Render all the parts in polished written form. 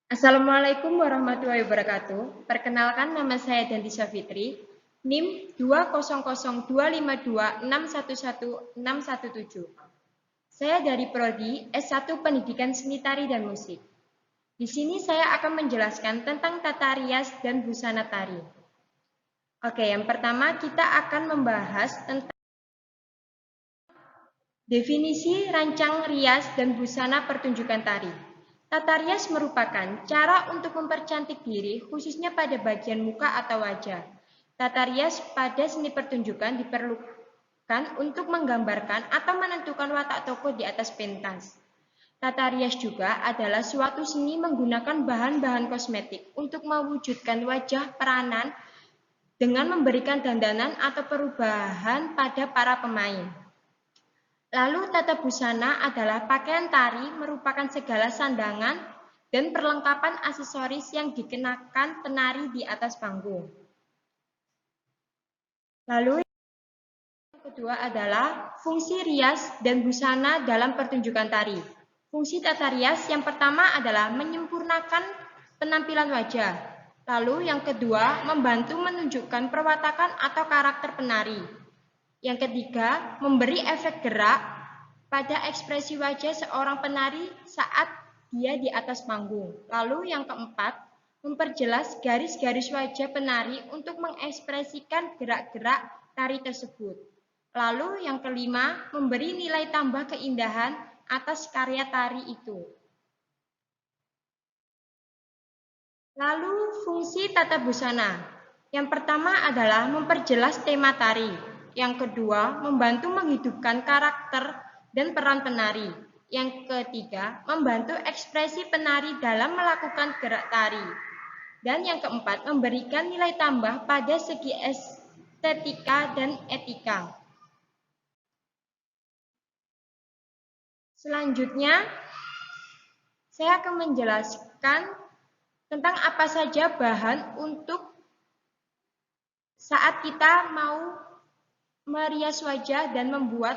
Assalamualaikum warahmatullahi wabarakatuh. Perkenalkan, nama saya Danti Syafitri, NIM 2000252611617. Saya dari Prodi S1 Pendidikan Seni Tari dan Musik. Di sini saya akan menjelaskan tentang tata rias dan busana tari. Oke, yang pertama kita akan membahas tentang definisi rancang rias dan busana pertunjukan tari. Tata rias merupakan cara untuk mempercantik diri, khususnya pada bagian muka atau wajah. Tata rias pada seni pertunjukan diperlukan untuk menggambarkan atau menentukan watak tokoh di atas pentas. Tata rias juga adalah suatu seni menggunakan bahan-bahan kosmetik untuk mewujudkan wajah peranan dengan memberikan dandanan atau perubahan pada para pemain. Lalu tata busana adalah pakaian tari merupakan segala sandangan dan perlengkapan aksesoris yang dikenakan penari di atas panggung. Lalu yang kedua adalah fungsi rias dan busana dalam pertunjukan tari. Fungsi tata rias yang pertama adalah menyempurnakan penampilan wajah. Lalu yang kedua, membantu menunjukkan perwatakan atau karakter penari. Yang ketiga, memberi efek gerak pada ekspresi wajah seorang penari saat dia di atas panggung. Lalu yang keempat, memperjelas garis-garis wajah penari untuk mengekspresikan gerak-gerak tari tersebut. Lalu yang kelima, memberi nilai tambah keindahan atas karya tari itu. Lalu fungsi tata busana. Yang pertama adalah memperjelas tema tari. Yang kedua, membantu menghidupkan karakter dan peran penari. Yang ketiga, membantu ekspresi penari dalam melakukan gerak tari. Dan yang keempat, memberikan nilai tambah pada segi estetika dan etika. Selanjutnya, saya akan menjelaskan tentang apa saja bahan untuk saat kita mau merias wajah dan membuat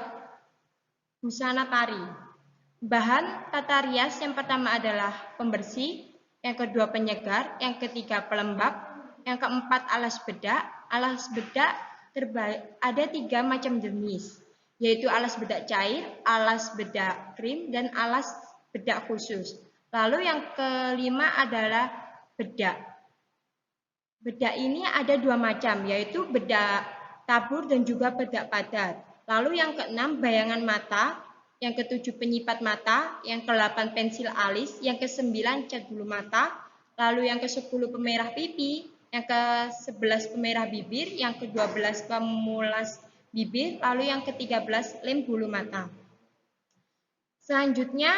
busana tari. Bahan tata rias yang pertama adalah pembersih, yang kedua penyegar, yang ketiga pelembab, yang keempat alas bedak. Alas bedak ada 3 macam jenis, yaitu alas bedak cair, alas bedak krim, dan alas bedak khusus. Lalu yang kelima adalah bedak. Bedak ini ada 2 macam, yaitu bedak tabur dan juga bedak padat. Lalu yang keenam bayangan mata, yang ketujuh penyipat mata, yang ke-8 pensil alis, yang ke-9 cat bulu mata, lalu yang ke-10 pemerah pipi, yang ke-11 pemerah bibir, yang ke-12 pemulas bibir, lalu yang ke-13 lem bulu mata. Selanjutnya,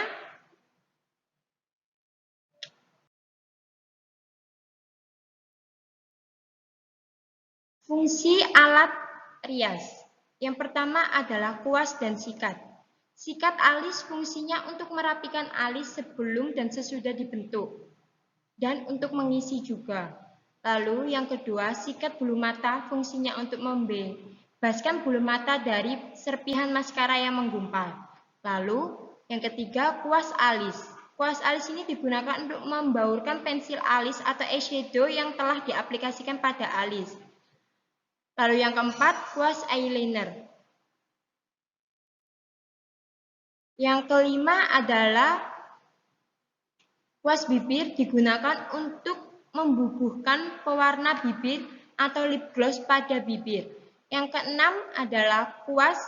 fungsi alat rias. Yang pertama adalah kuas dan sikat. Sikat alis fungsinya untuk merapikan alis sebelum dan sesudah dibentuk, dan untuk mengisi juga. Lalu yang kedua, sikat bulu mata fungsinya untuk membebaskan bulu mata dari serpihan maskara yang menggumpal. Lalu yang ketiga, kuas alis. Kuas alis ini digunakan untuk membaurkan pensil alis atau eyeshadow yang telah diaplikasikan pada alis. Lalu yang keempat, kuas eyeliner. Yang kelima adalah kuas bibir, digunakan untuk membubuhkan pewarna bibir atau lip gloss pada bibir. Yang keenam adalah kuas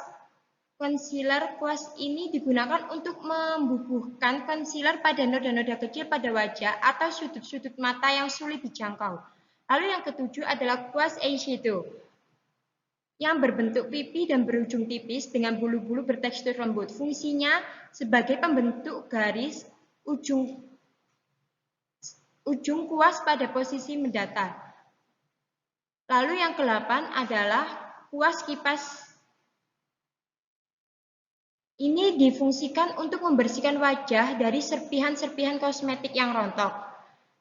concealer. Kuas ini digunakan untuk membubuhkan concealer pada noda-noda kecil pada wajah atau sudut-sudut mata yang sulit dijangkau. Lalu yang ketujuh adalah kuas eyeshadow, yang berbentuk pipi dan berujung tipis dengan bulu-bulu bertekstur lembut. Fungsinya sebagai pembentuk garis ujung kuas pada posisi mendatar. Lalu yang ke-8 adalah kuas kipas. Ini difungsikan untuk membersihkan wajah dari serpihan-serpihan kosmetik yang rontok.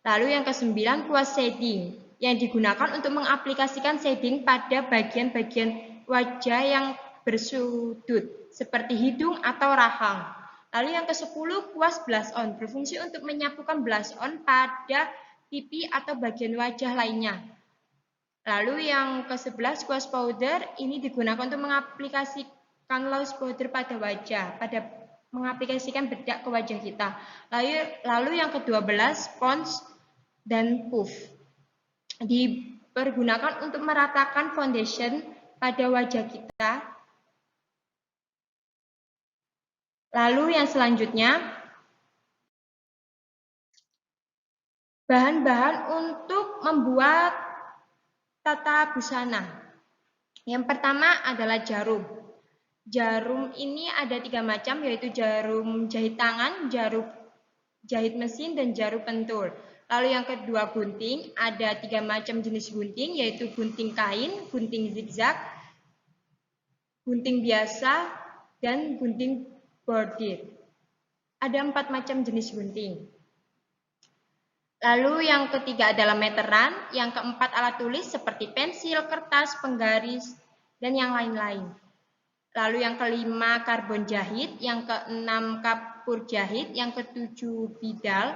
Lalu yang ke-9, kuas shading, yang digunakan untuk mengaplikasikan shading pada bagian-bagian wajah yang bersudut, seperti hidung atau rahang. Lalu yang ke-10, kuas blush on, berfungsi untuk menyapukan blush on pada pipi atau bagian wajah lainnya. Lalu yang ke-11, kuas powder, ini digunakan untuk mengaplikasikan loose powder pada wajah, mengaplikasikan bedak ke wajah kita. Lalu yang ke-12, sponge dan puff, dipergunakan untuk meratakan foundation pada wajah kita. Lalu yang selanjutnya, bahan-bahan untuk membuat tata busana. Yang pertama adalah jarum. Jarum ini ada 3 macam, yaitu jarum jahit tangan, jarum jahit mesin, dan jarum pentul. Lalu yang kedua, gunting. Ada 3 macam jenis gunting, yaitu gunting kain, gunting zigzag, gunting biasa, dan gunting bordir. Ada 4 macam jenis gunting. Lalu yang ketiga adalah meteran, yang keempat alat tulis seperti pensil, kertas, penggaris, dan yang lain-lain. Lalu yang kelima karbon jahit, yang keenam kapur jahit, yang ketujuh bidal,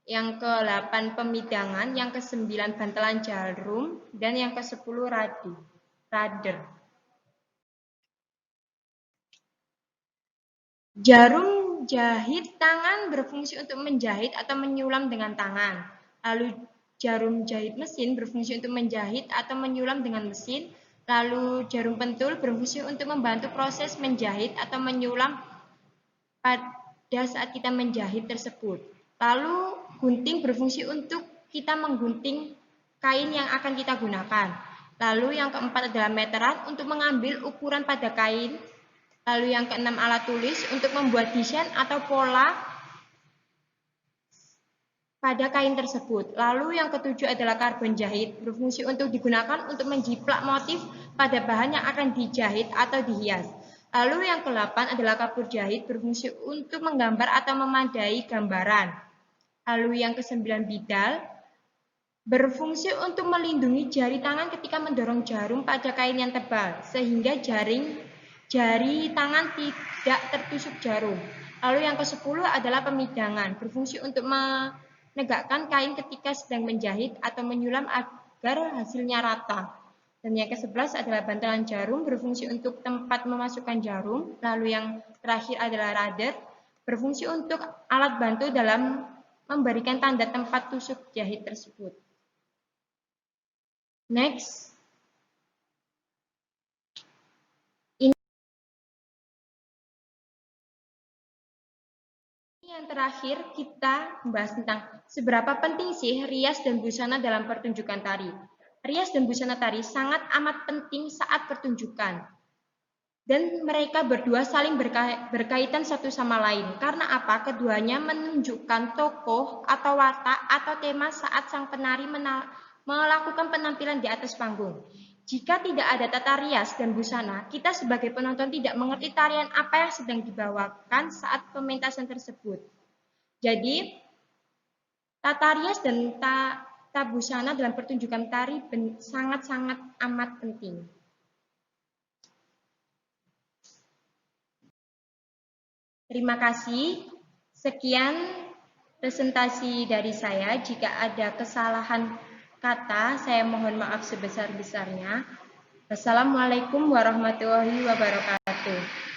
yang ke-8 pemidangan, yang ke-9 bantalan jarum, dan yang ke-10 rader. Jarum jahit tangan berfungsi untuk menjahit atau menyulam dengan tangan. Lalu jarum jahit mesin berfungsi untuk menjahit atau menyulam dengan mesin. Lalu jarum pentul berfungsi untuk membantu proses menjahit atau menyulam pada saat kita menjahit tersebut. Lalu gunting berfungsi untuk kita menggunting kain yang akan kita gunakan. Lalu yang keempat adalah meteran untuk mengambil ukuran pada kain. Lalu yang keenam alat tulis untuk membuat desain atau pola pada kain tersebut. Lalu yang ketujuh adalah karbon jahit, berfungsi untuk digunakan untuk menjiplak motif pada bahan yang akan dijahit atau dihias. Lalu yang ke-8 adalah kapur jahit, berfungsi untuk menggambar atau memadai gambaran. Lalu yang ke-9 bidal, berfungsi untuk melindungi jari tangan ketika mendorong jarum pada kain yang tebal, sehingga jari tangan tidak tertusuk jarum. Lalu yang ke-10 adalah pemidangan, berfungsi untuk menegakkan kain ketika sedang menjahit atau menyulam agar hasilnya rata. Dan yang ke-11 adalah bantalan jarum, berfungsi untuk tempat memasukkan jarum. Lalu yang terakhir adalah rader, berfungsi untuk alat bantu dalam memberikan tanda tempat tusuk jahit tersebut. Next. Yang terakhir, kita membahas tentang seberapa penting sih rias dan busana dalam pertunjukan tari. Rias dan busana tari sangat amat penting saat pertunjukan. Dan mereka berdua saling berkaitan satu sama lain. Karena apa? Keduanya menunjukkan tokoh atau watak atau tema saat sang penari melakukan penampilan di atas panggung. Jika tidak ada tata rias dan busana, kita sebagai penonton tidak mengerti tarian apa yang sedang dibawakan saat pementasan tersebut. Jadi, tata rias dan tata busana dalam pertunjukan tari sangat-sangat amat penting. Terima kasih. Sekian presentasi dari saya. Jika ada kesalahan kata, saya mohon maaf sebesar-besarnya. Wassalamualaikum warahmatullahi wabarakatuh.